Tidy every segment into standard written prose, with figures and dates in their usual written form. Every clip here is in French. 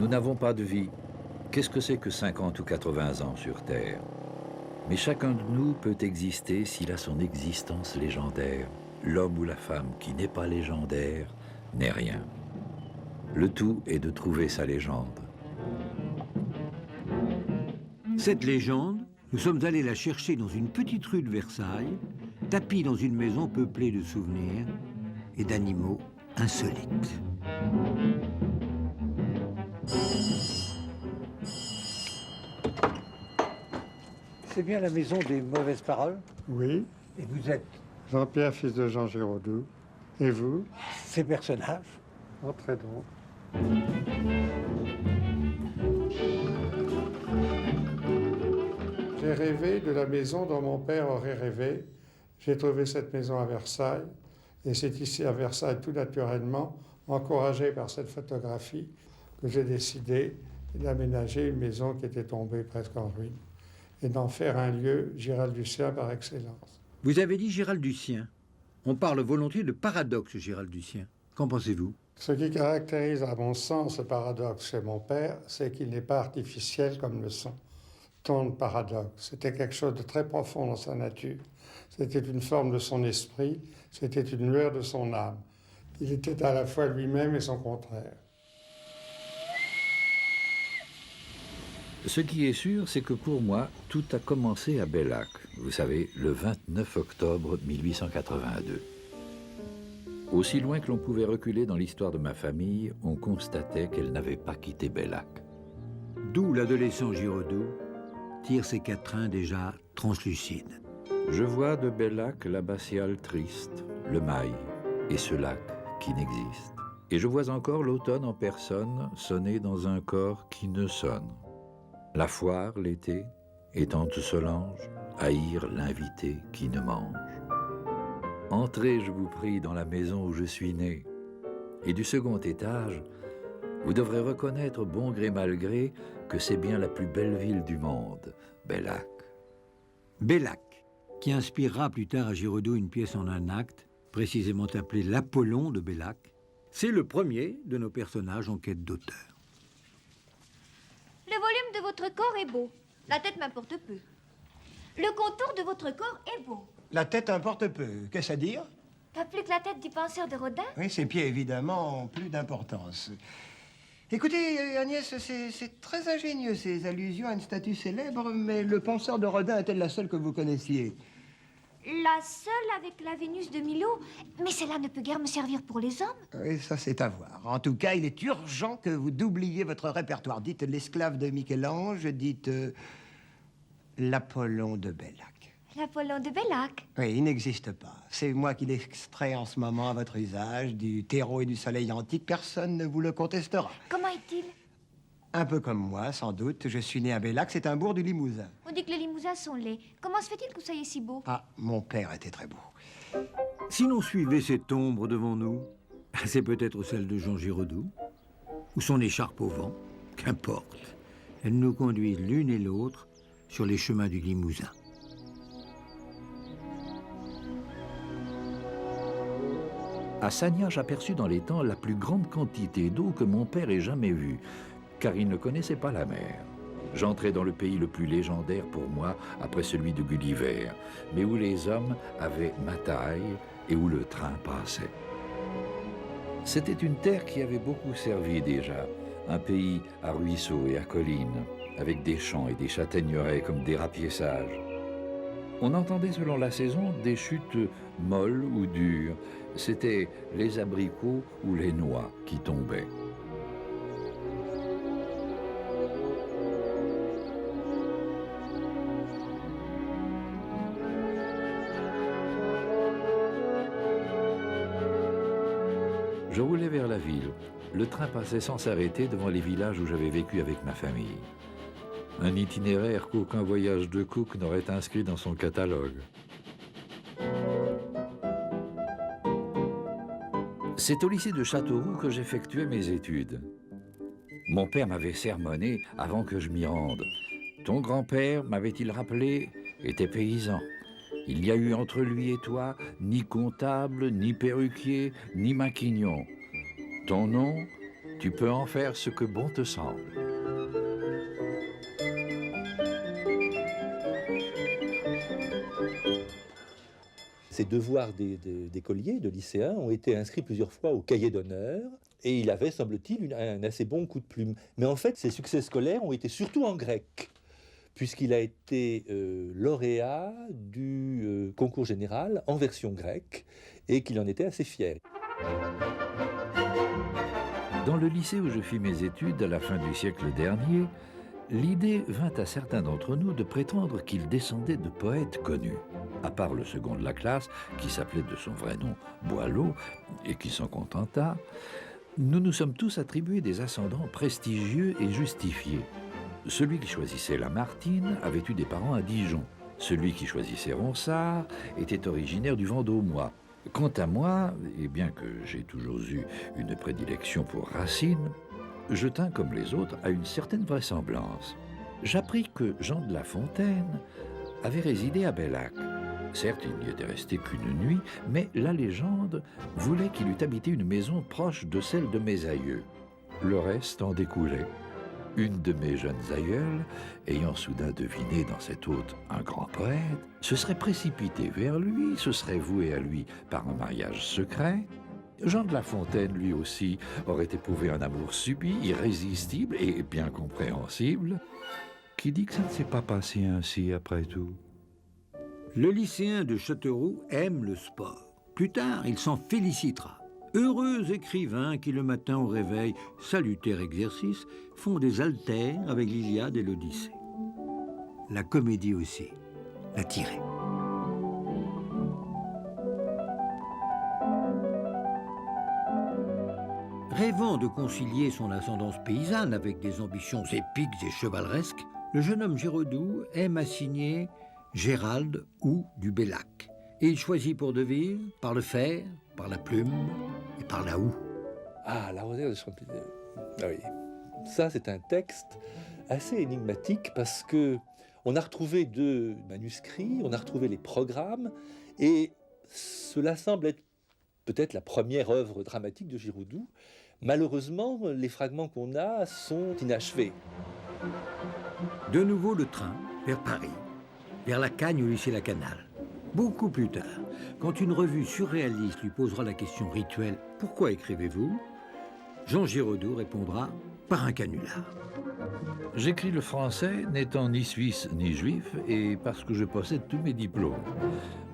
Nous n'avons pas de vie. Qu'est-ce que c'est que 50 ou 80 ans sur Terre? Mais chacun de nous peut exister s'il a son existence légendaire. L'homme ou la femme qui n'est pas légendaire n'est rien. Le tout est de trouver sa légende. Cette légende, nous sommes allés la chercher dans une petite rue de Versailles, tapie dans une maison peuplée de souvenirs et d'animaux insolites. C'est bien la maison des mauvaises paroles? Oui. Et vous êtes? Jean-Pierre, fils de Jean Giraudoux. Et vous? Ces personnages? Entrez donc. J'ai rêvé de la maison dont mon père aurait rêvé. J'ai trouvé cette maison à Versailles. Et c'est ici à Versailles, tout naturellement, encouragé par cette photographie, que j'ai décidé d'aménager une maison qui était tombée presque en ruine et d'en faire un lieu giraldusien par excellence. Vous avez dit giraldusien. On parle volontiers de paradoxe giraldusien. Qu'en pensez-vous? Ce qui caractérise à mon sens ce paradoxe chez mon père, c'est qu'il n'est pas artificiel comme le sont tant de paradoxes. C'était quelque chose de très profond dans sa nature. C'était une forme de son esprit, c'était une lueur de son âme. Il était à la fois lui-même et son contraire. Ce qui est sûr, c'est que pour moi, tout a commencé à Bellac, vous savez, le 29 octobre 1882. Aussi loin que l'on pouvait reculer dans l'histoire de ma famille, on constatait qu'elle n'avait pas quitté Bellac. D'où l'adolescent Giraudoux tire ses quatrains déjà translucides. Je vois de Bellac l'abbatiale triste, le mail et ce lac qui n'existe. Et je vois encore l'automne en personne sonner dans un corps qui ne sonne. La foire, l'été, et tante Solange, haïr l'invité qui ne mange. Entrez, je vous prie, dans la maison où je suis né. Et du second étage, vous devrez reconnaître, bon gré mal gré, que c'est bien la plus belle ville du monde, Bellac. Bellac, qui inspirera plus tard à Giraudoux une pièce en un acte, précisément appelée l'Apollon de Bellac. C'est le premier de nos personnages en quête d'auteur. Le volume de votre corps est beau. La tête m'importe peu. Le contour de votre corps est beau. La tête importe peu. Qu'est-ce à dire? Pas plus que la tête du penseur de Rodin? Oui, ses pieds, évidemment, ont plus d'importance. Écoutez, Agnès, c'est très ingénieux, ces allusions à une statue célèbre, mais le penseur de Rodin est-elle la seule que vous connaissiez? La seule avec la Vénus de Milo? Mais cela ne peut guère me servir pour les hommes. Oui, ça, c'est à voir. En tout cas, il est urgent que vous doubliez votre répertoire. Dites l'esclave de Michel-Ange, dites l'Apollon de Bellac. L'Apollon de Bellac? Oui, il n'existe pas. C'est moi qui l'extrais en ce moment à votre usage, du terreau et du soleil antique. Personne ne vous le contestera. Comment est-il? Un peu comme moi, sans doute. Je suis né à Bellac, c'est un bourg du Limousin. On dit que les Limousins sont laids. Comment se fait-il que vous soyez si beau? Ah, mon père était très beau. Si l'on suivait cette ombre devant nous, c'est peut-être celle de Jean Giraudoux, ou son écharpe au vent, qu'importe. Elles nous conduisent l'une et l'autre sur les chemins du Limousin. À Sagna, j'aperçus dans les temps la plus grande quantité d'eau que mon père ait jamais vue, car il ne connaissait pas la mer. J'entrais dans le pays le plus légendaire pour moi, après celui de Gulliver, mais où les hommes avaient ma taille et où le train passait. C'était une terre qui avait beaucoup servi déjà, un pays à ruisseaux et à collines, avec des champs et des châtaigneraies comme des rapiessages. On entendait selon la saison des chutes molles ou dures. C'était les abricots ou les noix qui tombaient. Je roulais vers la ville. Le train passait sans s'arrêter devant les villages où j'avais vécu avec ma famille. Un itinéraire qu'aucun voyage de Cook n'aurait inscrit dans son catalogue. C'est au lycée de Châteauroux que j'effectuais mes études. Mon père m'avait sermonné avant que je m'y rende. Ton grand-père, m'avait-il rappelé, était paysan. Il n'y a eu entre lui et toi ni comptable, ni perruquier, ni maquignon. Ton nom, Tu peux en faire ce que bon te semble. Ses devoirs d'écolier, de lycéen, ont été inscrits plusieurs fois au cahier d'honneur. Et il avait, semble-t-il, un assez bon coup de plume. Mais en fait, ses succès scolaires ont été surtout en grec, puisqu'il a été lauréat du concours général en version grecque, et qu'il en était assez fier. Dans le lycée où je fis mes études à la fin du siècle dernier, l'idée vint à certains d'entre nous de prétendre qu'il descendait de poètes connus. À part le second de la classe, qui s'appelait de son vrai nom Boileau, et qui s'en contenta, nous nous sommes tous attribués des ascendants prestigieux et justifiés. Celui qui choisissait Lamartine avait eu des parents à Dijon. Celui qui choisissait Ronsard était originaire du Vendômois. Quant à moi, et bien que j'ai toujours eu une prédilection pour Racine, je tins comme les autres à une certaine vraisemblance. J'appris que Jean de La Fontaine avait résidé à Bellac. Certes, il n'y était resté qu'une nuit, mais la légende voulait qu'il eût habité une maison proche de celle de mes aïeux. Le reste en découlait. Une de mes jeunes aïeules, ayant soudain deviné dans cet hôte un grand poète, se serait précipitée vers lui, se serait vouée à lui par un mariage secret. Jean de La Fontaine, lui aussi, aurait éprouvé un amour subit, irrésistible et bien compréhensible. Qui dit que ça ne s'est pas passé ainsi après tout? Le lycéen de Châteauroux aime le sport. Plus tard, il s'en félicitera. Heureux écrivains qui, le matin au réveil, salutaire exercice, font des haltères avec l'Iliade et l'Odyssée. La comédie aussi l'attirait. Rêvant de concilier son ascendance paysanne avec des ambitions épiques et chevaleresques, le jeune homme Giraudoux aime assigner Gérald ou du Bellac. Et il choisit pour devise par le fer, par la plume et par la houe. Ah, la rosée de Champigny. Ah oui. Ça, c'est un texte assez énigmatique parce que on a retrouvé 2 manuscrits, on a retrouvé les programmes, et cela semble être peut-être la première œuvre dramatique de Giraudoux. Malheureusement, les fragments qu'on a sont inachevés. De nouveau le train vers Paris, vers la Cagne au lycée La Canale. Beaucoup plus tard, quand une revue surréaliste lui posera la question rituelle « Pourquoi écrivez-vous ?», Jean Giraudoux répondra « Par un canular ». J'écris le français, n'étant ni suisse ni juif, et parce que je possède tous mes diplômes.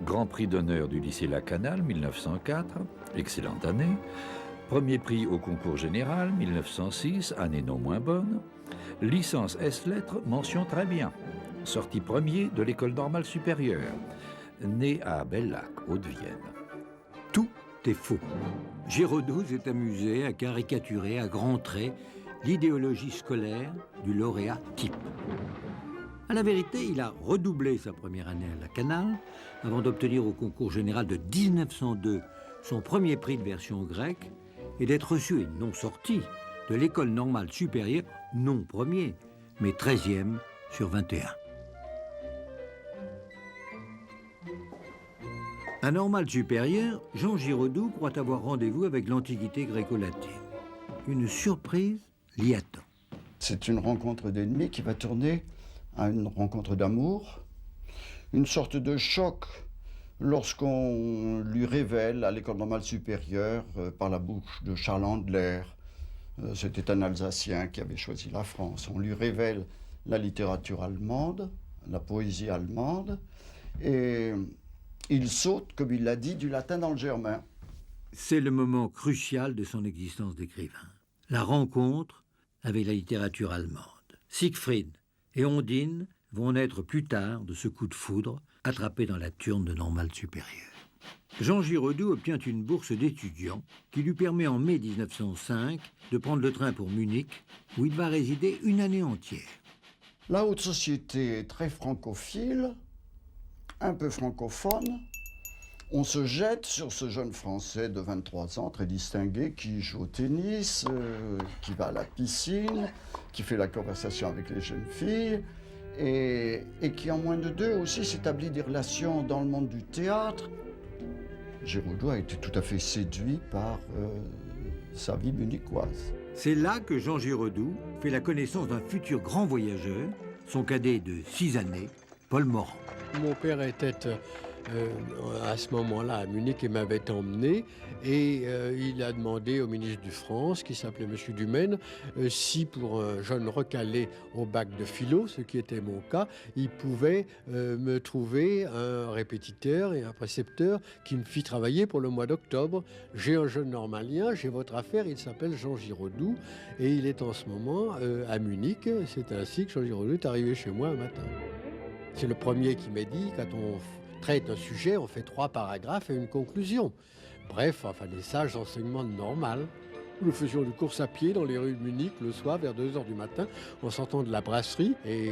Grand prix d'honneur du lycée La Canale, 1904, excellente année. Premier prix au concours général, 1906, année non moins bonne. Licence S-Lettres, mention très bien. Sorti premier de l'école normale supérieure. Né à Bellac, Haute-Vienne. Tout est faux. Giraudoux s'est amusé à caricaturer à grands traits l'idéologie scolaire du lauréat type. À la vérité, il a redoublé sa première année à La Canale avant d'obtenir au concours général de 1902 son premier prix de version grecque et d'être reçu et non sorti de l'école normale supérieure, non premier, mais 13e sur 21. À Normale supérieure, Jean Giraudoux croit avoir rendez-vous avec l'Antiquité gréco-latine. Une surprise l'y attend. C'est une rencontre d'ennemis qui va tourner à une rencontre d'amour, une sorte de choc lorsqu'on lui révèle à l'école normale supérieure, par la bouche de Charles Andler, c'était un Alsacien qui avait choisi la France, on lui révèle la littérature allemande, la poésie allemande, et il saute, comme il l'a dit, du latin dans le germain. C'est le moment crucial de son existence d'écrivain. La rencontre avec la littérature allemande. Siegfried et Ondine vont naître plus tard de ce coup de foudre attrapé dans la turne de Normale supérieure. Jean Giraudoux obtient une bourse d'étudiant qui lui permet en mai 1905 de prendre le train pour Munich, où il va résider une année entière. La haute société est très francophile, un peu francophone. On se jette sur ce jeune Français de 23 ans, très distingué, qui joue au tennis, qui va à la piscine, qui fait la conversation avec les jeunes filles, et qui, en moins de 2 aussi, s'établit des relations dans le monde du théâtre. Giraudoux a été tout à fait séduit par sa vie munichoise. C'est là que Jean Giraudoux fait la connaissance d'un futur grand voyageur, son cadet de 6 années, Paul Morand. Mon père était à ce moment-là à Munich et m'avait emmené et il a demandé au ministre de France, qui s'appelait M. Dumaine, si pour un jeune recalé au bac de philo, ce qui était mon cas, il pouvait me trouver un répétiteur et un précepteur qui me fit travailler pour le mois d'octobre. J'ai un jeune normalien, j'ai votre affaire, il s'appelle Jean Giraudoux et il est en ce moment à Munich. C'est ainsi que Jean Giraudoux est arrivé chez moi un matin. C'est le premier qui m'a dit, quand on traite un sujet, on fait 3 paragraphes et une conclusion. Bref, enfin des sages enseignements normaux. Nous faisions une course à pied dans les rues de Munich le soir vers 2h du matin en sortant de la brasserie. Et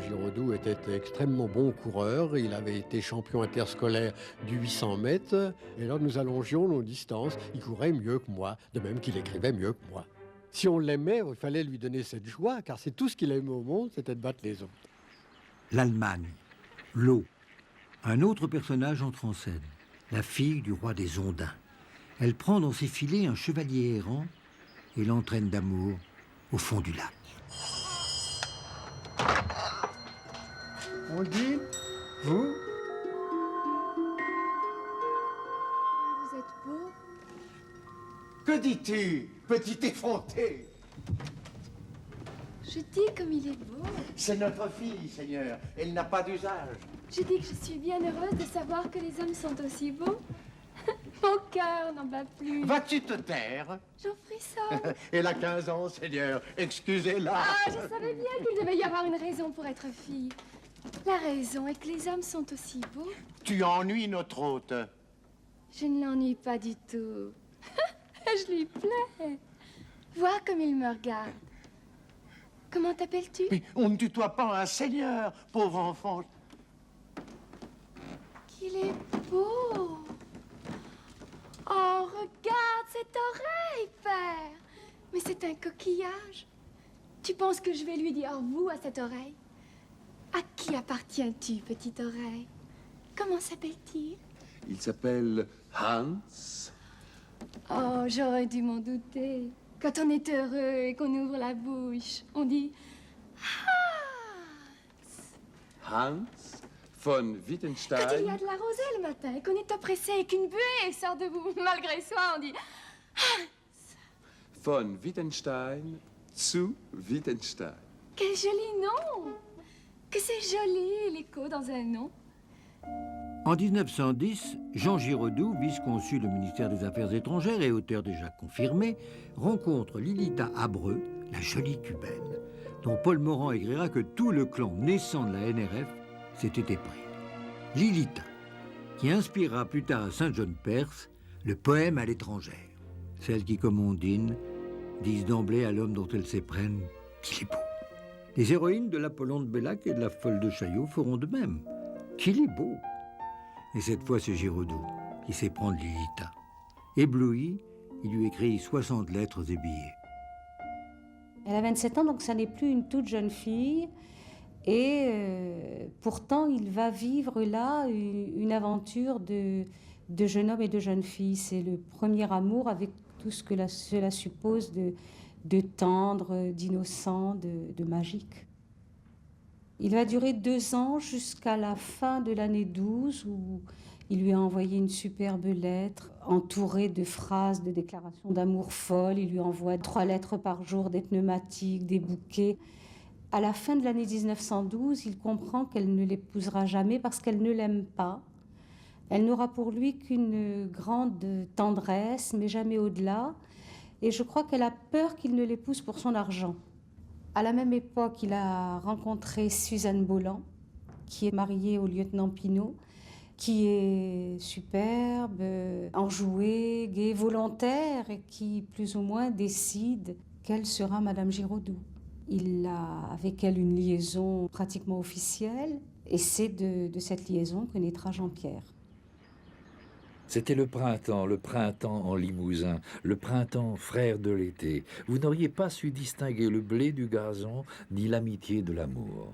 Giraudoux était extrêmement bon coureur. Il avait été champion interscolaire du 800 mètres. Et alors nous allongions nos distances. Il courait mieux que moi, de même qu'il écrivait mieux que moi. Si on l'aimait, il fallait lui donner cette joie, car c'est tout ce qu'il aimait au monde, c'était de battre les autres. L'Allemagne, l'eau. Un autre personnage entre en scène, la fille du roi des Ondins. Elle prend dans ses filets un chevalier errant et l'entraîne d'amour au fond du lac. On dit, vous? Vous êtes beau. Que dis-tu, petit effronté? Je dis comme il est beau. C'est notre fille, Seigneur. Elle n'a pas d'usage. Je dis que je suis bien heureuse de savoir que les hommes sont aussi beaux. Mon cœur n'en bat plus. Vas-tu te taire? J'en frissonne. Elle a 15 ans, Seigneur. Excusez-la. Ah, je savais bien qu'il devait y avoir une raison pour être fille. La raison est que les hommes sont aussi beaux. Tu ennuies notre hôte. Je ne l'ennuie pas du tout. Je lui plais. Vois comme il me regarde. Comment t'appelles-tu? Mais on ne tutoie pas un seigneur, pauvre enfant. Qu'il est beau. Oh, regarde cette oreille, père. Mais c'est un coquillage. Tu penses que je vais lui dire vous à cette oreille? À qui appartiens-tu, petite oreille? Comment s'appelle-t-il? Il s'appelle Hans. Oh, j'aurais dû m'en douter. Quand on est heureux et qu'on ouvre la bouche, on dit Hans. Hans von Quand il y Wittgenstein. a de la rosée le matin et qu'on est oppressé et qu'une buée sort de vous malgré soi, on dit Von Wittgenstein zu Wittgenstein. quel joli nom! Que c'est joli, l'écho dans un nom. En 1910, Jean Giraudoux, vice-consul au ministère des Affaires étrangères et auteur déjà confirmé, rencontre Lilita Abreu, la jolie cubaine, dont Paul Morand écrira que tout le clan naissant de la NRF s'était épris. Lilita, qui inspirera plus tard à Saint John Perse le poème à l'étrangère. Celles qui, comme Ondine, disent d'emblée à l'homme dont elles s'éprennent qu'il est beau. Les héroïnes de l'Apollon de Bellac et de la Folle de Chaillot feront de même. Qu'il est beau. Et cette fois, c'est Giraudoux qui s'éprend de Lilita. Ébloui, il lui écrit 60 lettres et billets. Elle a 27 ans, donc ça n'est plus une toute jeune fille. Et pourtant, il va vivre là une aventure de jeune homme et de jeune fille. C'est le premier amour avec tout ce que cela suppose de tendre, d'innocent, de magique. Il va durer 2 ans jusqu'à la fin de l'année 12 où il lui a envoyé une superbe lettre entourée de phrases de déclarations d'amour folles. Il lui envoie 3 lettres par jour, des pneumatiques, des bouquets. À la fin de l'année 1912, il comprend qu'elle ne l'épousera jamais parce qu'elle ne l'aime pas. Elle n'aura pour lui qu'une grande tendresse, mais jamais au-delà. Et je crois qu'elle a peur qu'il ne l'épouse pour son argent. À la même époque, il a rencontré Suzanne Bolland, qui est mariée au lieutenant Pinault, qui est superbe, enjouée, gaie, volontaire, et qui, plus ou moins, décide qu'elle sera Madame Giraudoux. Il a avec elle une liaison pratiquement officielle, et c'est de cette liaison que naîtra Jean-Pierre. C'était le printemps en Limousin, le printemps frère de l'été. Vous n'auriez pas su distinguer le blé du gazon, ni l'amitié de l'amour.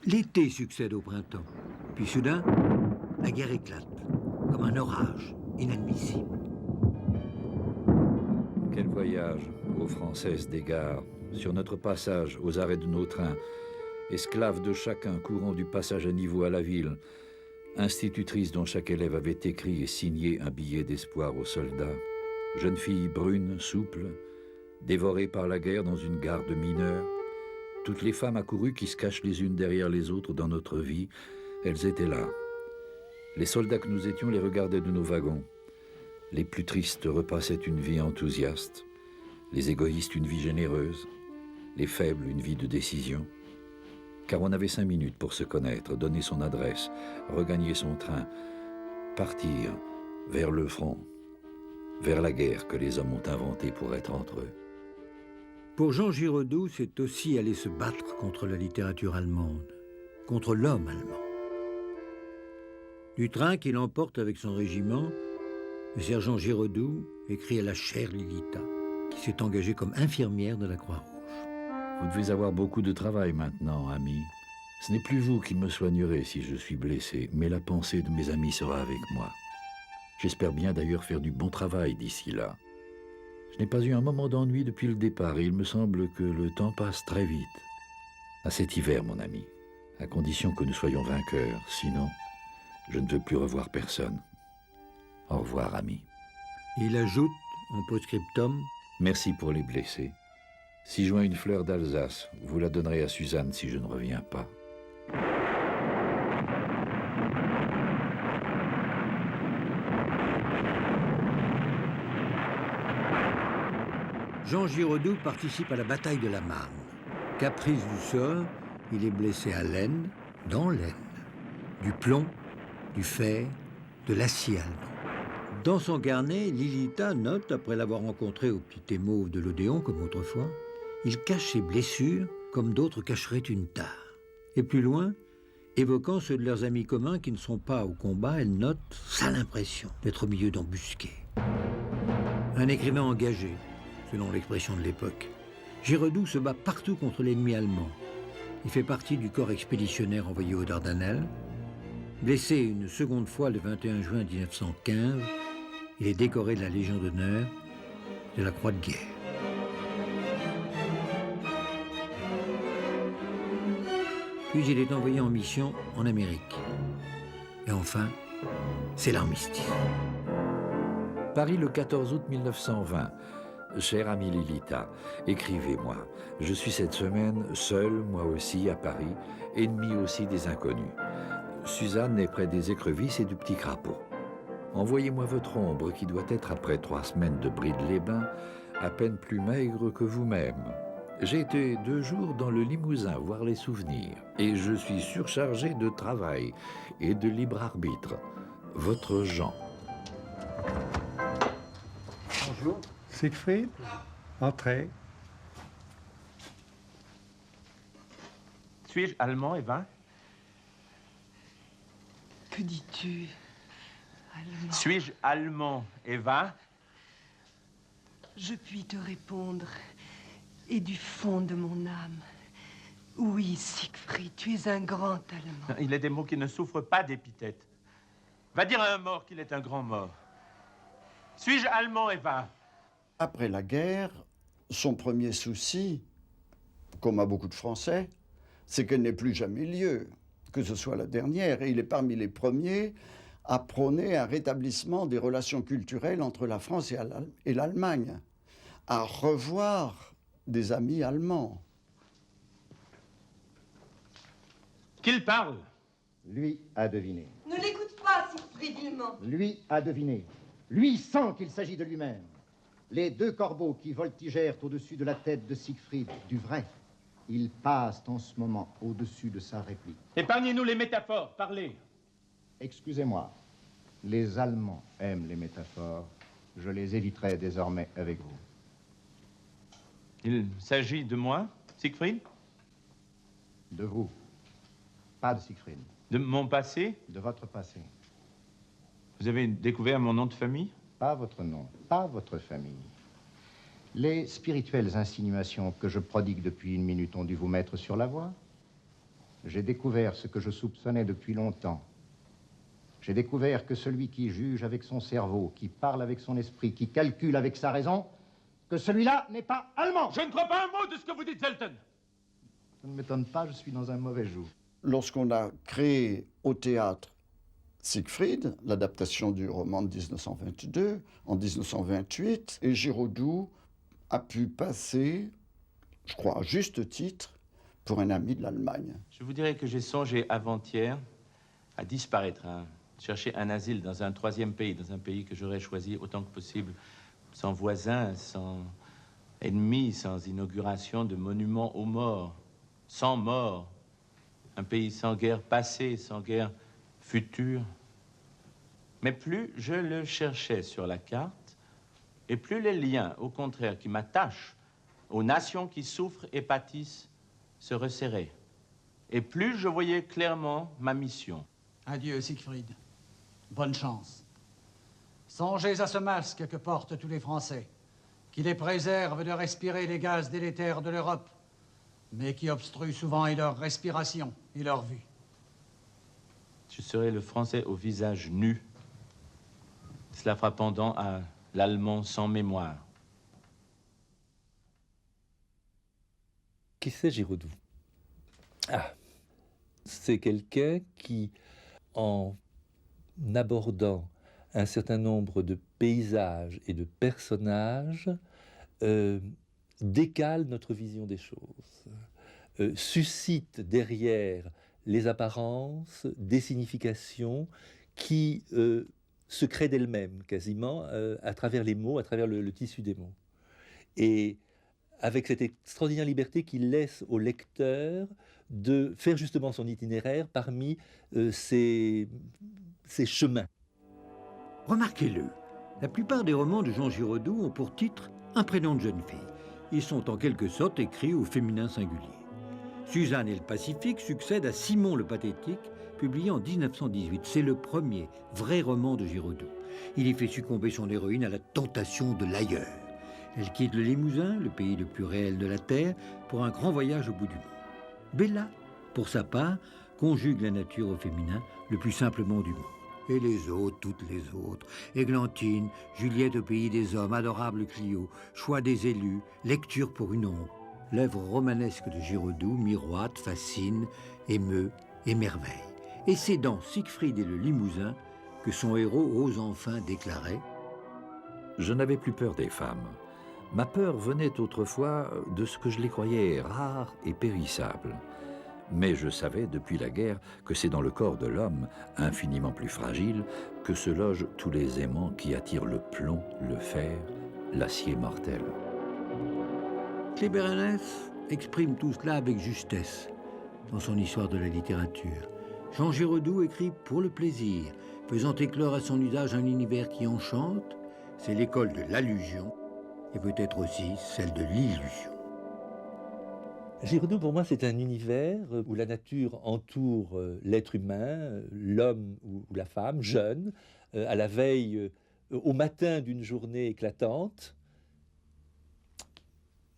L'été succède au printemps. Puis soudain, la guerre éclate, comme un orage inadmissible. Quel voyage, ô Françaises des gares, sur notre passage, aux arrêts de nos trains, esclaves de chacun courant du passage à niveau à la ville, institutrice dont chaque élève avait écrit et signé un billet d'espoir aux soldats, jeune fille brune, souple, dévorée par la guerre dans une gare de mineurs, toutes les femmes accourues qui se cachent les unes derrière les autres dans notre vie, elles étaient là. Les soldats que nous étions les regardaient de nos wagons. Les plus tristes repassaient une vie enthousiaste, les égoïstes une vie généreuse, les faibles une vie de décision. Car on avait 5 minutes pour se connaître, donner son adresse, regagner son train, partir vers le front, vers la guerre que les hommes ont inventée pour être entre eux. Pour Jean Giraudoux, c'est aussi aller se battre contre la littérature allemande, contre l'homme allemand. Du train qu'il emporte avec son régiment, le sergent Giraudoux écrit à la chère Lilita, qui s'est engagée comme infirmière de la Croix-Rouge. Vous devez avoir beaucoup de travail maintenant, ami. Ce n'est plus vous qui me soignerez si je suis blessé, mais la pensée de mes amis sera avec moi. J'espère bien d'ailleurs faire du bon travail d'ici là. Je n'ai pas eu un moment d'ennui depuis le départ et il me semble que le temps passe très vite. À cet hiver, mon ami, à condition que nous soyons vainqueurs. Sinon, je ne veux plus revoir personne. Au revoir, ami. Il ajoute en post-scriptum: merci pour les blessés. Si joint une fleur d'Alsace, vous la donnerez à Suzanne si je ne reviens pas. Jean Giraudoux participe à la bataille de la Marne. Caprice du sort, il est blessé à l'Aisne, dans l'Aisne. Du plomb, du fer, de l'acier allemand. Dans son carnet, Lilita note, après l'avoir rencontré au petit émauve de l'Odéon comme autrefois, il cache ses blessures comme d'autres cacheraient une tare. Et plus loin, évoquant ceux de leurs amis communs qui ne sont pas au combat, elle note sale impression d'être au milieu d'embusqués. Un écrivain engagé, selon l'expression de l'époque. Giraudoux se bat partout contre l'ennemi allemand. Il fait partie du corps expéditionnaire envoyé aux Dardanelles. Blessé une seconde fois le 21 juin 1915, il est décoré de la Légion d'honneur de la Croix de guerre. Puis il est envoyé en mission en Amérique. Et enfin, c'est l'armistice. Paris le 14 août 1920. Chère amie Lilita, écrivez-moi. Je suis cette semaine seul, moi aussi, à Paris, ennemi aussi des inconnus. Suzanne est près des écrevisses et du petit crapaud. Envoyez-moi votre ombre qui doit être, après 3 semaines de Bride-les-Bains, à peine plus maigre que vous-même. J'ai été 2 jours dans le Limousin voir les souvenirs et je suis surchargé de travail et de libre arbitre. Votre Jean. Bonjour. Siegfried, entrez. Suis-je allemand, Eva? Que dis-tu? Allemand. Suis-je allemand, Eva? Je puis te répondre, et du fond de mon âme. Oui, Siegfried, tu es un grand Allemand. Il est des mots qui ne souffrent pas d'épithète. Va dire à un mort qu'il est un grand mort. Suis-je allemand, Eva? Après la guerre, son premier souci, comme à beaucoup de Français, c'est qu'elle n'ait plus jamais lieu, que ce soit la dernière. Et il est parmi les premiers à prôner un rétablissement des relations culturelles entre la France et l'Allemagne, à revoir des amis allemands. Qu'il parle. Lui a deviné. Ne l'écoute pas, Siegfried, il ment. Lui a deviné. Lui sent qu'il s'agit de lui-même. Les 2 corbeaux qui voltigèrent au-dessus de la tête de Siegfried, du vrai, ils passent en ce moment au-dessus de sa réplique. Épargnez-nous les métaphores, parlez. Excusez-moi, les Allemands aiment les métaphores. Je les éviterai désormais avec vous. Il s'agit de moi, Siegfried? De vous. Pas de Siegfried. De mon passé? De votre passé. Vous avez découvert mon nom de famille? Pas votre nom, pas votre famille. Les spirituelles insinuations que je prodigue depuis 1 minute ont dû vous mettre sur la voie. J'ai découvert ce que je soupçonnais depuis longtemps. J'ai découvert que celui qui juge avec son cerveau, qui parle avec son esprit, qui calcule avec sa raison, que celui-là n'est pas allemand. Je ne crois pas un mot de ce que vous dites, Zelten. Ça ne m'étonne pas, je suis dans un mauvais jour. Lorsqu'on a créé au théâtre Siegfried, l'adaptation du roman de 1922, en 1928, et Giraudoux a pu passer, je crois à juste titre, pour un ami de l'Allemagne. Je vous dirais que j'ai songé avant-hier à disparaître, à chercher un asile dans un troisième pays, dans un pays que j'aurais choisi autant que possible, sans voisins, sans ennemis, sans inauguration de monuments aux morts, sans mort, un pays sans guerre passée, sans guerre future. Mais plus je le cherchais sur la carte, et plus les liens, au contraire, qui m'attachent aux nations qui souffrent et pâtissent, se resserraient. Et plus je voyais clairement ma mission. Adieu, Siegfried. Bonne chance. Songez à ce masque que portent tous les Français, qui les préserve de respirer les gaz délétères de l'Europe, mais qui obstrue souvent et leur respiration et leur vue. Je serai le Français au visage nu, cela frappant à l'Allemand sans mémoire. Qui c'est Giraudoux? Ah, c'est quelqu'un qui, en abordant un certain nombre de paysages et de personnages, décale notre vision des choses, suscite derrière les apparences des significations qui se créent d'elles-mêmes, quasiment, à travers les mots, à travers le tissu des mots. Et avec cette extraordinaire liberté qu'il laisse au lecteur de faire justement son itinéraire parmi ces chemins. Remarquez-le, la plupart des romans de Jean Giraudoux ont pour titre un prénom de jeune fille. Ils sont en quelque sorte écrits au féminin singulier. Suzanne et le Pacifique succèdent à Simon le Pathétique, publié en 1918. C'est le premier vrai roman de Giraudoux. Il y fait succomber son héroïne à la tentation de l'ailleurs. Elle quitte le Limousin, le pays le plus réel de la Terre, pour un grand voyage au bout du monde. Bella, pour sa part, conjugue la nature au féminin le plus simplement du monde. Et les autres, toutes les autres, Églantine, Juliette au pays des hommes, adorable Clio, choix des élus, lecture pour une ombre. L'œuvre romanesque de Giraudoux miroite, fascine, émeut, émerveille. Et c'est dans Siegfried et le Limousin que son héros ose enfin déclarer « Je n'avais plus peur des femmes. Ma peur venait autrefois de ce que je les croyais rares et périssables. Mais je savais depuis la guerre que c'est dans le corps de l'homme, infiniment plus fragile, que se logent tous les aimants qui attirent le plomb, le fer, l'acier mortel. » Kléber exprime tout cela avec justesse dans son histoire de la littérature. Jean Giraudoux écrit pour le plaisir, faisant éclore à son usage un univers qui enchante. C'est l'école de l'allusion et peut-être aussi celle de l'illusion. Giraudoux, pour moi, c'est un univers où la nature entoure l'être humain, l'homme ou la femme, jeune, à la veille, au matin d'une journée éclatante,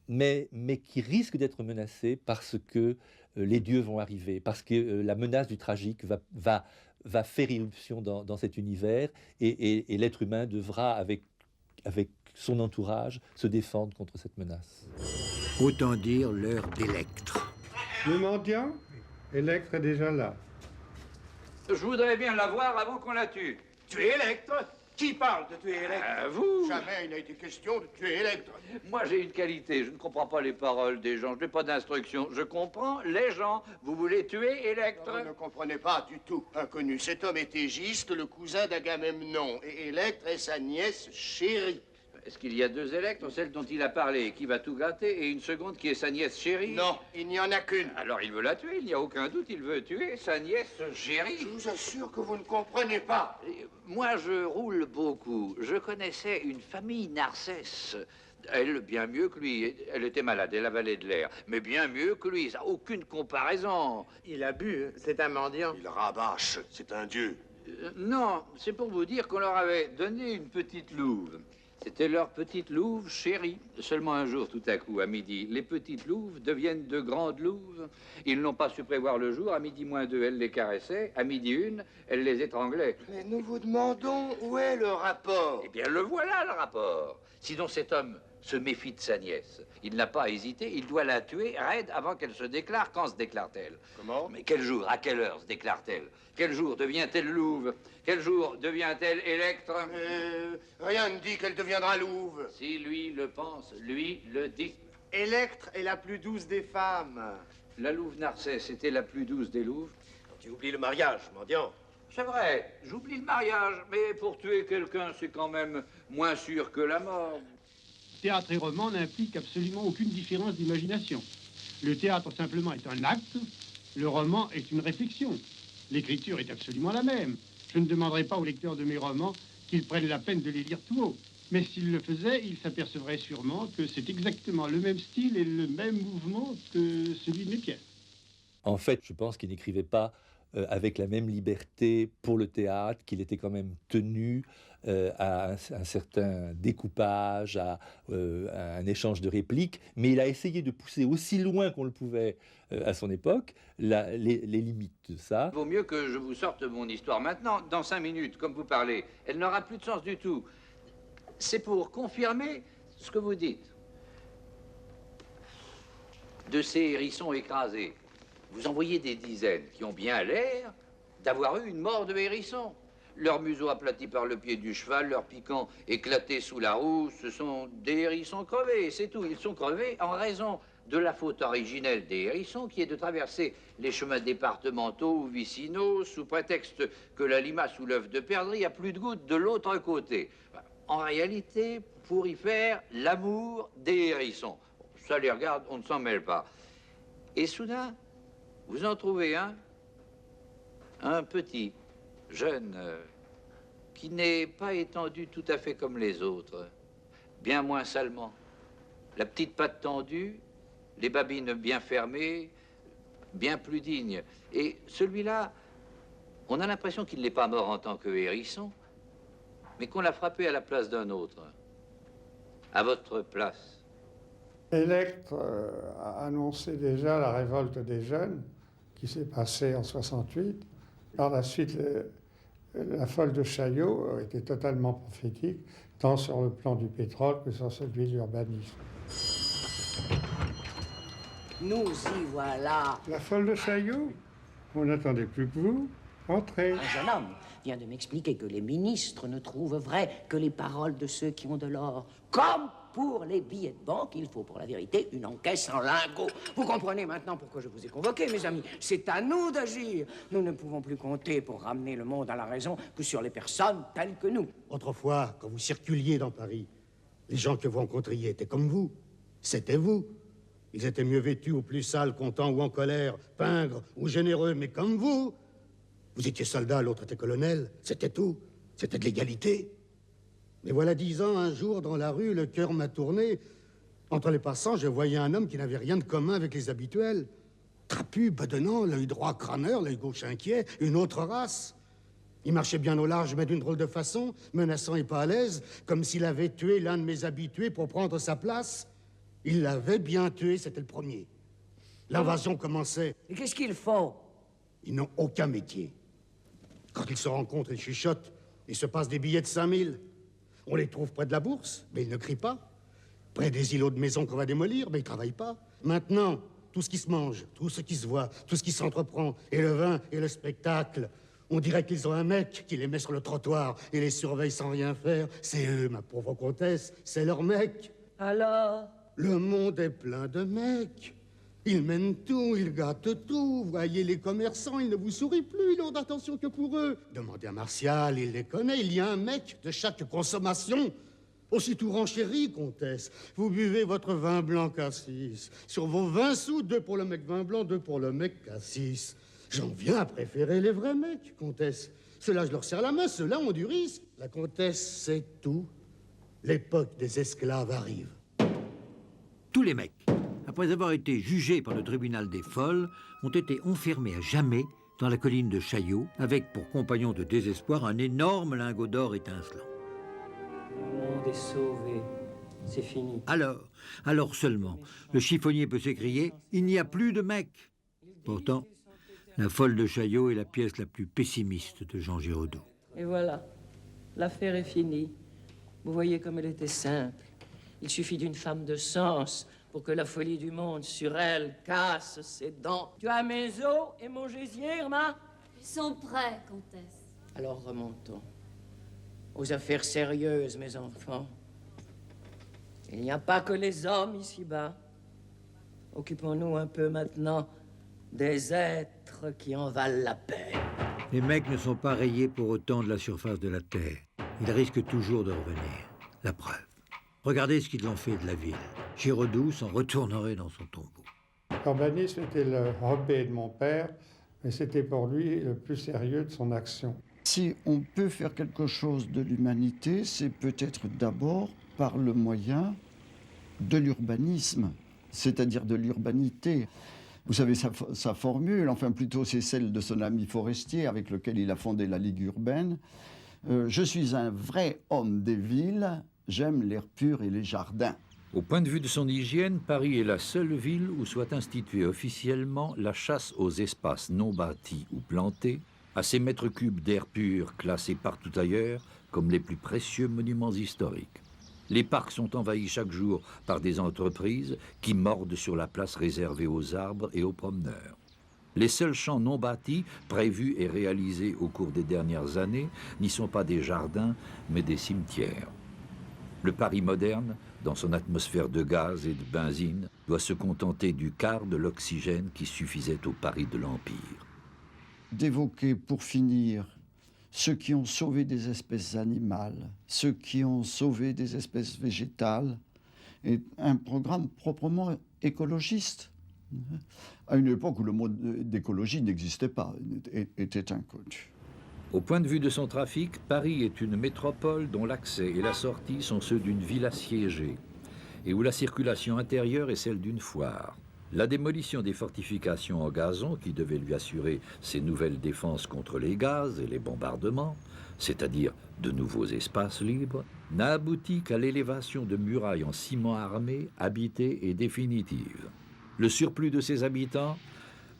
mais qui risque d'être menacé parce que les dieux vont arriver, parce que la menace du tragique va faire irruption dans cet univers, et l'être humain devra, avec son entourage, se défendre contre cette menace. Autant dire l'heure d'Électre. Le mendiant, Électre est déjà là. Je voudrais bien la voir avant qu'on la tue. Tuer Électre? Qui parle de tuer Électre? Vous. Jamais il n'a été question de tuer Électre. Moi, j'ai une qualité. Je ne comprends pas les paroles des gens. Je n'ai pas d'instruction. Je comprends les gens. Vous voulez tuer Électre? Vous ne comprenez pas du tout, inconnu. Cet homme est Égiste, le cousin d'Agamemnon. Et Électre est sa nièce chérie. Est-ce qu'il y a deux Électres, celle dont il a parlé, qui va tout gâter, et une seconde qui est sa nièce chérie? Non, il n'y en a qu'une. Alors il veut la tuer, il n'y a aucun doute, il veut tuer sa nièce chérie. Je vous assure que vous ne comprenez pas. Moi, je roule beaucoup. Je connaissais une famille Narcisse. Elle, bien mieux que lui. Elle était malade, elle avalait de l'air. Mais bien mieux que lui, ça n'a aucune comparaison. Il a bu, c'est un mendiant. Il rabâche, c'est un dieu. Non, c'est pour vous dire qu'on leur avait donné une petite louve. C'était leur petite louve chérie. Seulement un jour, tout à coup, à midi, les petites louves deviennent de grandes louves. Ils n'ont pas su prévoir le jour. À midi moins 2, elle les caressait. À midi 1, elle les étranglait. Mais nous vous demandons où est le rapport. Eh bien, le voilà, le rapport. Sinon, cet homme se méfie de sa nièce. Il n'a pas hésité, il doit la tuer raide avant qu'elle se déclare. Quand se déclare-t-elle? Comment? Mais quel jour, à quelle heure se déclare-t-elle? Quel jour devient-elle louve? Quel jour devient-elle électre? Rien ne dit qu'elle deviendra louve. Si lui le pense, lui le dit. Électre est la plus douce des femmes. La louve Narcisse était la plus douce des louves. Tu oublies le mariage, mendiant. C'est vrai, j'oublie le mariage, mais pour tuer quelqu'un, c'est quand même moins sûr que la mort. Théâtre et roman n'impliquent absolument aucune différence d'imagination. Le théâtre simplement est un acte, le roman est une réflexion. L'écriture est absolument la même. Je ne demanderai pas aux lecteurs de mes romans qu'ils prennent la peine de les lire tout haut. Mais s'ils le faisaient, ils s'apercevraient sûrement que c'est exactement le même style et le même mouvement que celui de mes pièces. En fait, je pense qu'il n'écrivait pas avec la même liberté pour le théâtre, qu'il était quand même tenu à un certain découpage, à un échange de répliques, mais il a essayé de pousser aussi loin qu'on le pouvait à son époque les limites de ça. Il vaut mieux que je vous sorte mon histoire maintenant, dans 5 minutes, comme vous parlez. Elle n'aura plus de sens du tout. C'est pour confirmer ce que vous dites. De ces hérissons écrasés, vous en voyez des dizaines qui ont bien l'air d'avoir eu une mort de hérisson. Leur museau aplati par le pied du cheval, leur piquant éclaté sous la roue, ce sont des hérissons crevés, c'est tout. Ils sont crevés en raison de la faute originelle des hérissons, qui est de traverser les chemins départementaux ou vicinaux sous prétexte que la limace ou l'œuf de perdrix a plus de gouttes de l'autre côté. En réalité, pour y faire l'amour des hérissons. Ça les regarde, on ne s'en mêle pas. Et soudain, vous en trouvez un petit, jeune, qui n'est pas étendu tout à fait comme les autres, bien moins salement. La petite patte tendue, les babines bien fermées, bien plus digne. Et celui-là, on a l'impression qu'il n'est pas mort en tant que hérisson, mais qu'on l'a frappé à la place d'un autre, à votre place. Électre a annoncé déjà la révolte des jeunes qui s'est passée en 68. Par la suite, la folle de Chaillot était totalement prophétique, tant sur le plan du pétrole que sur celui de l'urbanisme. Nous y voilà. La folle de Chaillot? On n'attendait plus que vous. Entrez. Un jeune homme vient de m'expliquer que les ministres ne trouvent vrai que les paroles de ceux qui ont de l'or. Comme pour les billets de banque, il faut pour la vérité une encaisse en lingots. Vous comprenez maintenant pourquoi je vous ai convoqués, mes amis. C'est à nous d'agir. Nous ne pouvons plus compter pour ramener le monde à la raison que sur les personnes telles que nous. Autrefois, quand vous circuliez dans Paris, les gens que vous rencontriez étaient comme vous. C'était vous. Ils étaient mieux vêtus ou plus sales, contents ou en colère, pingres ou généreux, mais comme vous. Vous étiez soldat, l'autre était colonel. C'était tout. C'était de l'égalité. Mais voilà 10 ans, un jour, dans la rue, le cœur m'a tourné. Entre les passants, je voyais un homme qui n'avait rien de commun avec les habituels. Trapu, bedonnant, l'œil droit crâneur, l'œil gauche inquiet, une autre race. Il marchait bien au large, mais d'une drôle de façon, menaçant et pas à l'aise, comme s'il avait tué l'un de mes habitués pour prendre sa place. Il l'avait bien tué, c'était le premier. L'invasion commençait. Et qu'est-ce qu'ils font? Ils n'ont aucun métier. Quand ils se rencontrent, ils chuchotent et se passent des billets de 5000. On les trouve près de la bourse, mais ils ne crient pas. Près des îlots de maison qu'on va démolir, mais ils ne travaillent pas. Maintenant, tout ce qui se mange, tout ce qui se voit, tout ce qui s'entreprend, et le vin et le spectacle, on dirait qu'ils ont un mec qui les met sur le trottoir et les surveille sans rien faire. C'est eux, ma pauvre comtesse, c'est leur mec. Alors? Le monde est plein de mecs. Ils mènent tout, ils gâtent tout. Voyez les commerçants, ils ne vous sourient plus, ils n'ont d'attention que pour eux. Demandez à Martial, il les connaît, il y a un mec de chaque consommation. Aussi tout renchéri, comtesse. Vous buvez votre vin blanc Cassis. Sur vos 20 sous, 2 pour le mec vin blanc, 2 pour le mec Cassis. J'en viens à préférer les vrais mecs, comtesse. Ceux-là, je leur serre la main, ceux-là ont du risque. La comtesse sait tout. L'époque des esclaves arrive. Tous les mecs, après avoir été jugés par le tribunal des folles, ont été enfermés à jamais dans la colline de Chaillot, avec pour compagnon de désespoir un énorme lingot d'or étincelant. Le monde est sauvé. C'est fini. Alors seulement, le chiffonnier peut s'écrier « Il n'y a plus de mecs !» Pourtant, la folle de Chaillot est la pièce la plus pessimiste de Jean Giraudoux. Et voilà, l'affaire est finie. Vous voyez comme elle était simple. Il suffit d'une femme de sens pour que la folie du monde sur elle casse ses dents. Tu as mes os et mon gésier, Irma? Ils sont prêts, comtesse. Alors remontons aux affaires sérieuses, mes enfants. Il n'y a pas que les hommes ici-bas. Occupons-nous un peu maintenant des êtres qui en valent la peine. Les mecs ne sont pas rayés pour autant de la surface de la Terre. Ils risquent toujours de revenir. La preuve. Regardez ce qu'ils ont fait de la ville. Giraudoux s'en retournerait dans son tombeau. L'urbanisme était le hobby de mon père, mais c'était pour lui le plus sérieux de son action. Si on peut faire quelque chose de l'humanité, c'est peut-être d'abord par le moyen de l'urbanisme, c'est-à-dire de l'urbanité. Vous savez sa formule, enfin plutôt c'est celle de son ami Forestier avec lequel il a fondé la Ligue urbaine. Je suis un vrai homme des villes, j'aime l'air pur et les jardins. Au point de vue de son hygiène, Paris est la seule ville où soit instituée officiellement la chasse aux espaces non bâtis ou plantés, à ces mètres cubes d'air pur classés partout ailleurs comme les plus précieux monuments historiques. Les parcs sont envahis chaque jour par des entreprises qui mordent sur la place réservée aux arbres et aux promeneurs. Les seuls champs non bâtis prévus et réalisés au cours des dernières années n'y sont pas des jardins, mais des cimetières. Le Paris moderne, dans son atmosphère de gaz et de benzine, doit se contenter du quart de l'oxygène qui suffisait au Paris de l'Empire. D'évoquer, pour finir, ceux qui ont sauvé des espèces animales, ceux qui ont sauvé des espèces végétales, est un programme proprement écologiste. À une époque où le mot d'écologie n'existait pas, était inconnu. Au point de vue de son trafic, Paris est une métropole dont l'accès et la sortie sont ceux d'une ville assiégée et où la circulation intérieure est celle d'une foire. La démolition des fortifications en gazon qui devaient lui assurer ses nouvelles défenses contre les gaz et les bombardements, c'est-à-dire de nouveaux espaces libres, n'a abouti qu'à l'élévation de murailles en ciment armé, habitées et définitives. Le surplus de ses habitants,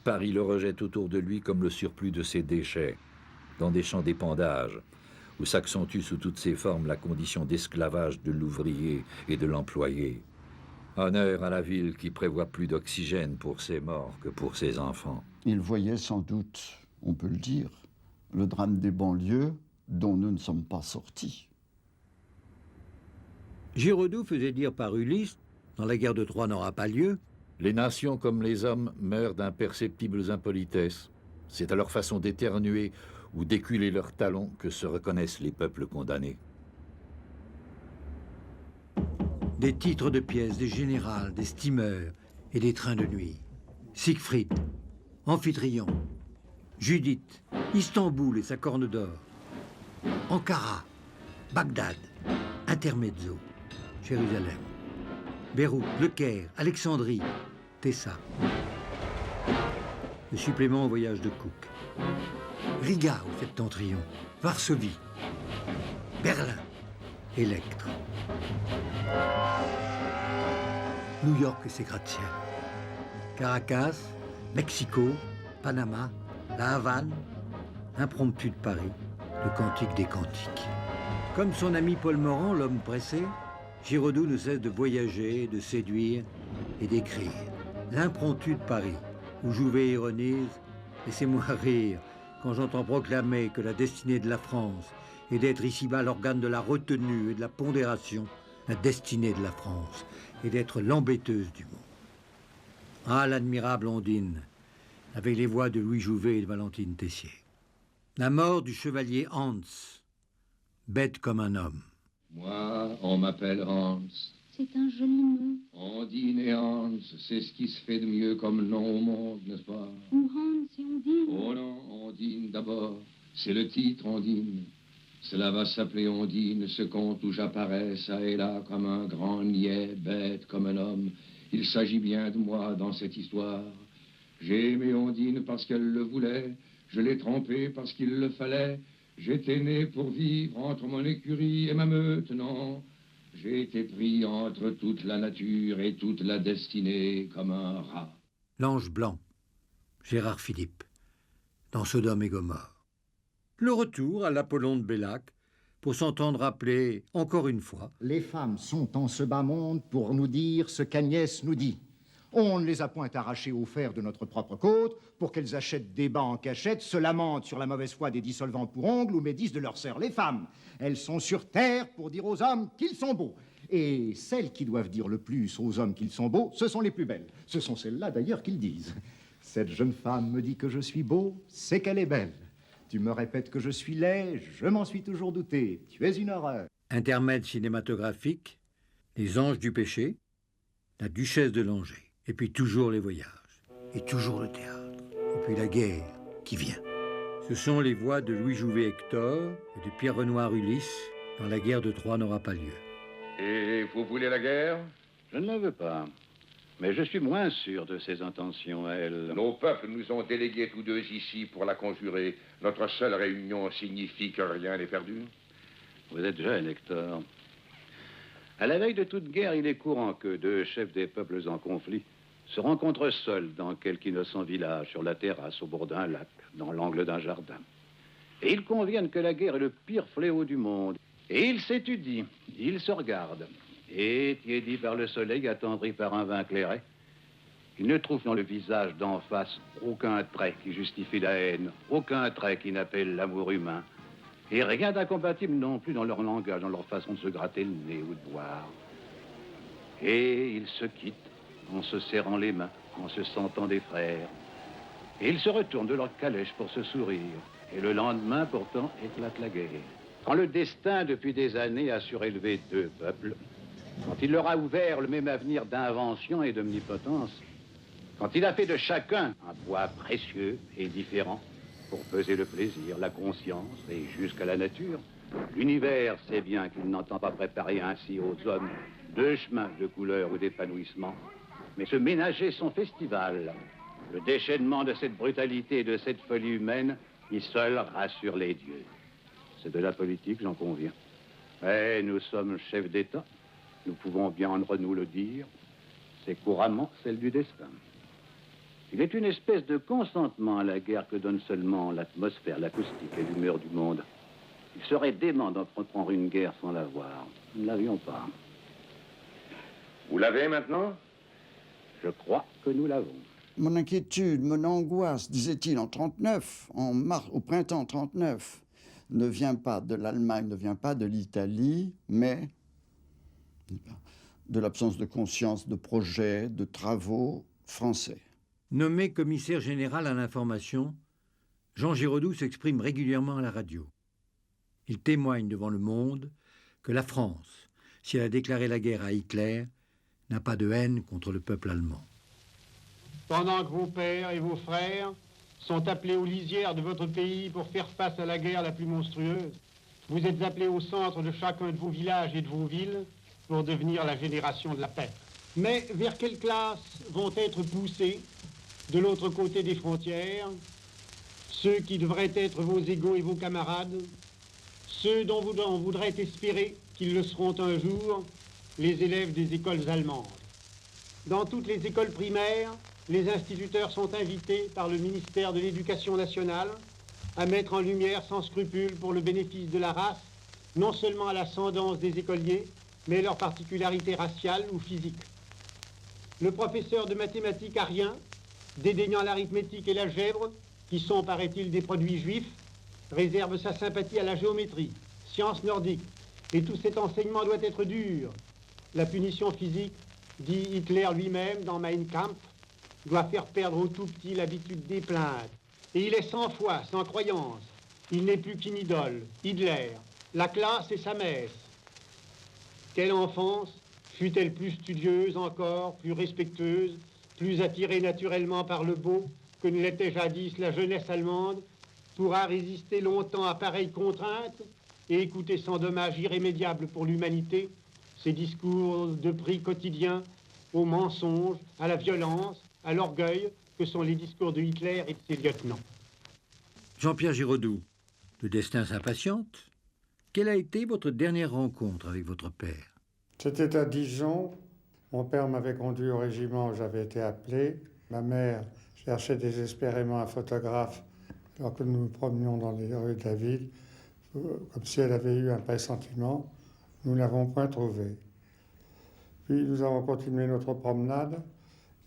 Paris le rejette autour de lui comme le surplus de ses déchets, dans des champs d'épandage, où s'accentue sous toutes ses formes la condition d'esclavage de l'ouvrier et de l'employé. Honneur à la ville qui prévoit plus d'oxygène pour ses morts que pour ses enfants. Il voyait sans doute, on peut le dire, le drame des banlieues dont nous ne sommes pas sortis. Giraudoux faisait dire par Ulysse, dans la guerre de Troie n'aura pas lieu. Les nations comme les hommes meurent d'imperceptibles impolitesses. C'est à leur façon d'éternuer ou d'éculer leurs talons que se reconnaissent les peuples condamnés. Des titres de pièces, des générales, des steamers et des trains de nuit. Siegfried, Amphitryon, Judith, Istanbul et sa corne d'or, Ankara, Bagdad, Intermezzo, Jérusalem, Beyrouth, Le Caire, Alexandrie, Tessa. Le supplément au voyage de Cook. Riga au Septentrion, Varsovie, Berlin, Électre. New York et ses gratte-ciels. Caracas, Mexico, Panama, La Havane, Impromptu de Paris, le cantique des cantiques. Comme son ami Paul Morand, l'homme pressé, Giraudoux ne cesse de voyager, de séduire et d'écrire. L'impromptu de Paris, où Jouvet ironise « Laissez-moi rire quand j'entends proclamer que la destinée de la France est d'être ici-bas l'organe de la retenue et de la pondération, la destinée de la France est d'être l'embêteuse du monde. » Ah, l'admirable Ondine, avec les voix de Louis Jouvet et de Valentine Tessier. La mort du chevalier Hans, bête comme un homme. Moi, on m'appelle Hans. C'est un joli nom. Ondine et Hans, c'est ce qui se fait de mieux comme nom au monde, n'est-ce pas? Ou Hans et Ondine. Oh non, Ondine d'abord. C'est le titre, Ondine. Cela va s'appeler Ondine, ce conte où j'apparais ça et là comme un grand niais, bête comme un homme. Il s'agit bien de moi dans cette histoire. J'ai aimé Ondine parce qu'elle le voulait. Je l'ai trompée parce qu'il le fallait. J'étais né pour vivre entre mon écurie et ma meute, non. J'ai été pris entre toute la nature et toute la destinée comme un rat. L'ange blanc, Gérard Philippe, dans Sodome et Gomorrhe. Le retour à l'Apollon de Bellac, pour s'entendre rappeler, encore une fois, les femmes sont en ce bas monde pour nous dire ce qu'Agnès nous dit. On ne les a point arrachées au fer de notre propre côte pour qu'elles achètent des bas en cachette, se lamentent sur la mauvaise foi des dissolvants pour ongles ou médisent de leurs sœurs les femmes. Elles sont sur terre pour dire aux hommes qu'ils sont beaux. Et celles qui doivent dire le plus aux hommes qu'ils sont beaux, ce sont les plus belles. Ce sont celles-là d'ailleurs qu'ils disent. Cette jeune femme me dit que je suis beau, c'est qu'elle est belle. Tu me répètes que je suis laid, je m'en suis toujours douté. Tu es une horreur. intermède cinématographique, Les Anges du péché, La Duchesse de Langeais, et puis toujours les voyages, et toujours le théâtre, et puis la guerre qui vient. Ce sont les voix de Louis Jouvet-Hector et de Pierre Renoir Ulysse dans La guerre de Troie n'aura pas lieu. Et vous voulez la guerre? Je ne la veux pas. Mais je suis moins sûr de ses intentions, elle. Nos peuples nous ont délégués tous deux ici pour la conjurer. Notre seule réunion signifie que rien n'est perdu. Vous êtes jeune, Hector. À la veille de toute guerre, il est courant que deux chefs des peuples en conflit se rencontrent seuls dans quelque innocent village, sur la terrasse, au bord d'un lac, dans l'angle d'un jardin. Et ils conviennent que la guerre est le pire fléau du monde. Et ils s'étudient, ils se regardent. Et, tiédis par le soleil, attendris par un vin clairé, ils ne trouvent dans le visage d'en face aucun trait qui justifie la haine, aucun trait qui n'appelle l'amour humain. Et rien d'incompatible non plus dans leur langage, dans leur façon de se gratter le nez ou de boire. Et ils se quittent en se serrant les mains, en se sentant des frères. Et ils se retournent de leur calèche pour se sourire. Et le lendemain, pourtant, éclate la guerre. Quand le destin, depuis des années, a surélevé deux peuples, quand il leur a ouvert le même avenir d'invention et d'omnipotence, quand il a fait de chacun un poids précieux et différent pour peser le plaisir, la conscience et jusqu'à la nature, l'univers sait bien qu'il n'entend pas préparer ainsi aux hommes deux chemins de couleur ou d'épanouissement, mais se ménager son festival, le déchaînement de cette brutalité et de cette folie humaine qui seul rassure les dieux. C'est de la politique, j'en conviens. Mais nous sommes chefs d'État. Nous pouvons bien entre nous le dire. C'est couramment celle du destin. Il est une espèce de consentement à la guerre que donne seulement l'atmosphère, l'acoustique et l'humeur du monde. Il serait dément d'entreprendre une guerre sans l'avoir. Nous ne l'avions pas. Vous l'avez maintenant? Je crois que nous l'avons. Mon inquiétude, mon angoisse, disait-il en 39, au printemps 39, ne vient pas de l'Allemagne, ne vient pas de l'Italie, mais de l'absence de conscience, de projets, de travaux français. Nommé commissaire général à l'information, Jean Giraudoux s'exprime régulièrement à la radio. Il témoigne devant le monde que la France, si elle a déclaré la guerre à Hitler, n'a pas de haine contre le peuple allemand. Pendant que vos pères et vos frères sont appelés aux lisières de votre pays pour faire face à la guerre la plus monstrueuse, vous êtes appelés au centre de chacun de vos villages et de vos villes pour devenir la génération de la paix. Mais vers quelle classe vont être poussés, de l'autre côté des frontières, ceux qui devraient être vos égaux et vos camarades, ceux dont on voudrait espérer qu'ils le seront un jour, les élèves des écoles allemandes. Dans toutes les écoles primaires, les instituteurs sont invités par le ministère de l'Éducation nationale à mettre en lumière sans scrupule pour le bénéfice de la race, non seulement à l'ascendance des écoliers, mais leurs particularités raciales ou physiques. Le professeur de mathématiques arien, dédaignant l'arithmétique et l'algèbre, qui sont, paraît-il, des produits juifs, réserve sa sympathie à la géométrie, science nordique, et tout cet enseignement doit être dur. La punition physique, dit Hitler lui-même dans Mein Kampf, doit faire perdre au tout petit l'habitude des plaintes. Et il est sans foi, sans croyance. Il n'est plus qu'une idole, Hitler. La classe est sa messe. Quelle enfance, fut-elle plus studieuse encore, plus respectueuse, plus attirée naturellement par le beau que ne l'était jadis la jeunesse allemande, pourra résister longtemps à pareille contrainte et écouter sans dommage irrémédiable pour l'humanité ces discours de prix quotidiens au mensonge, à la violence, à l'orgueil que sont les discours de Hitler et de ses lieutenants. Jean-Pierre Giraudoux, le destin s'impatiente. Quelle a été votre dernière rencontre avec votre père? C'était à Dijon. Mon père m'avait conduit au régiment où j'avais été appelé. Ma mère cherchait désespérément un photographe alors que nous nous promenions dans les rues de la ville comme si elle avait eu un pressentiment. Nous n'avons point trouvé. Puis nous avons continué notre promenade.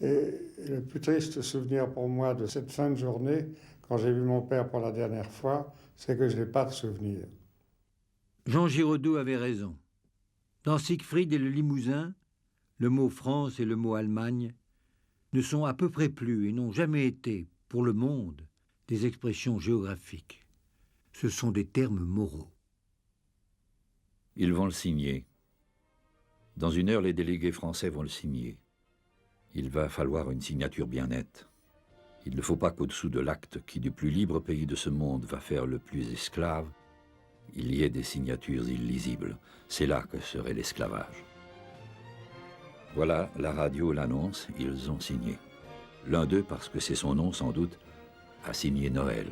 Et le plus triste souvenir pour moi de cette fin de journée, quand j'ai vu mon père pour la dernière fois, c'est que je n'ai pas de souvenir. Jean Giraudoux avait raison. Dans Siegfried et le Limousin, le mot France et le mot Allemagne ne sont à peu près plus et n'ont jamais été, pour le monde, des expressions géographiques. Ce sont des termes moraux. Ils vont le signer. Dans 1 heure, les délégués français vont le signer. Il va falloir une signature bien nette. Il ne faut pas qu'au-dessous de l'acte qui, du plus libre pays de ce monde, va faire le plus esclave, il y ait des signatures illisibles. C'est là que serait l'esclavage. Voilà, la radio l'annonce, ils ont signé. L'un d'eux, parce que c'est son nom sans doute, a signé Noël.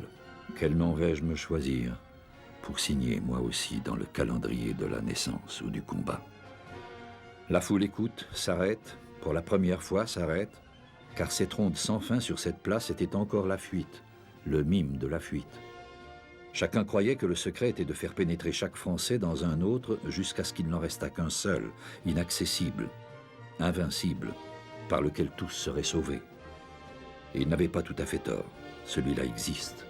Quel nom vais-je me choisir pour signer moi aussi dans le calendrier de la naissance ou du combat? La foule écoute, s'arrête, pour la première fois s'arrête, car cette ronde sans fin sur cette place était encore la fuite, le mime de la fuite. Chacun croyait que le secret était de faire pénétrer chaque Français dans un autre jusqu'à ce qu'il n'en restât qu'un seul, inaccessible, invincible, par lequel tous seraient sauvés. Et il n'avait pas tout à fait tort, celui-là existe.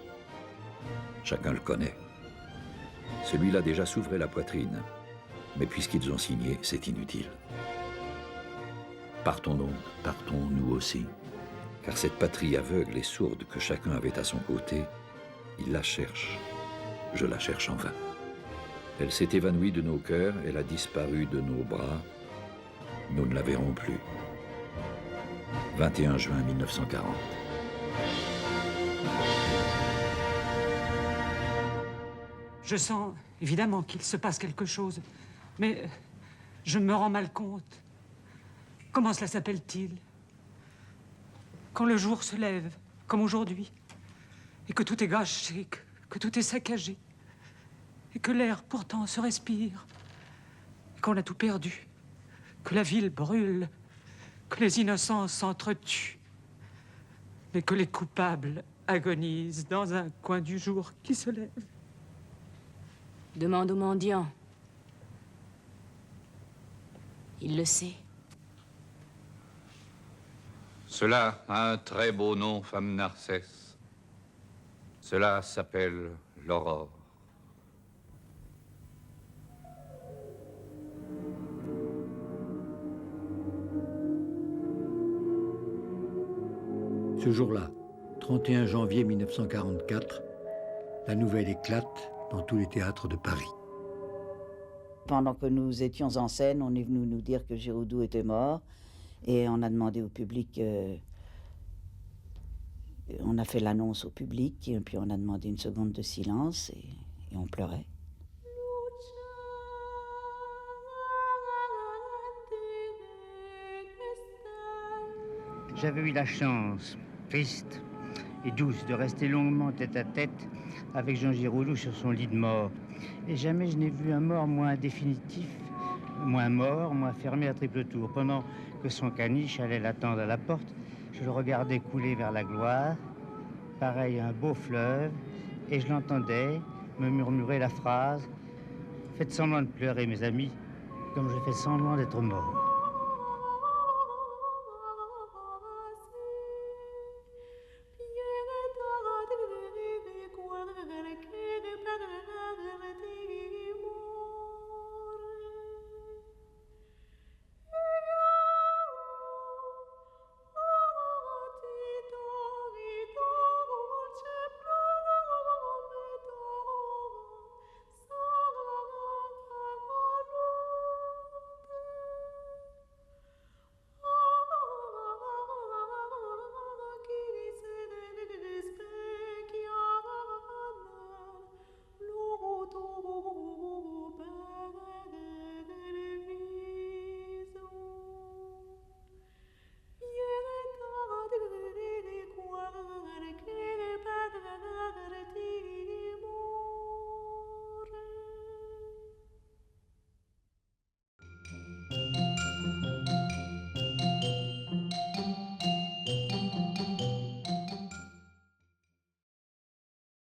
Chacun le connaît. Celui-là déjà s'ouvrait la poitrine, mais puisqu'ils ont signé, c'est inutile. Partons donc, partons nous aussi, car cette patrie aveugle et sourde que chacun avait à son côté, il la cherche, je la cherche en vain. Elle s'est évanouie de nos cœurs, elle a disparu de nos bras, nous ne la verrons plus. 21 juin 1940. Je sens évidemment qu'il se passe quelque chose, mais je me rends mal compte. Comment cela s'appelle-t-il? Quand le jour se lève, comme aujourd'hui, et que tout est gâché, que tout est saccagé, et que l'air pourtant se respire, et qu'on a tout perdu, que la ville brûle, que les innocents s'entretuent, mais que les coupables agonisent dans un coin du jour qui se lève. Demande au mendiant. Il le sait. Cela a un très beau nom, femme Narcisse. Cela s'appelle l'aurore. Ce jour-là, 31 janvier 1944, la nouvelle éclate dans tous les théâtres de Paris. Pendant que nous étions en scène, on est venu nous dire que Giraudoux était mort et on a demandé au public, on a fait l'annonce au public et puis on a demandé une seconde de silence et on pleurait. J'avais eu la chance, triste et douce, de rester longuement tête à tête avec Jean Giraudoux sur son lit de mort. Et jamais je n'ai vu un mort moins définitif, moins mort, moins fermé à triple tour. Pendant que son caniche allait l'attendre à la porte, je le regardais couler vers la gloire, pareil à un beau fleuve, et je l'entendais me murmurer la phrase « Faites semblant de pleurer, mes amis, comme je fais semblant d'être mort ».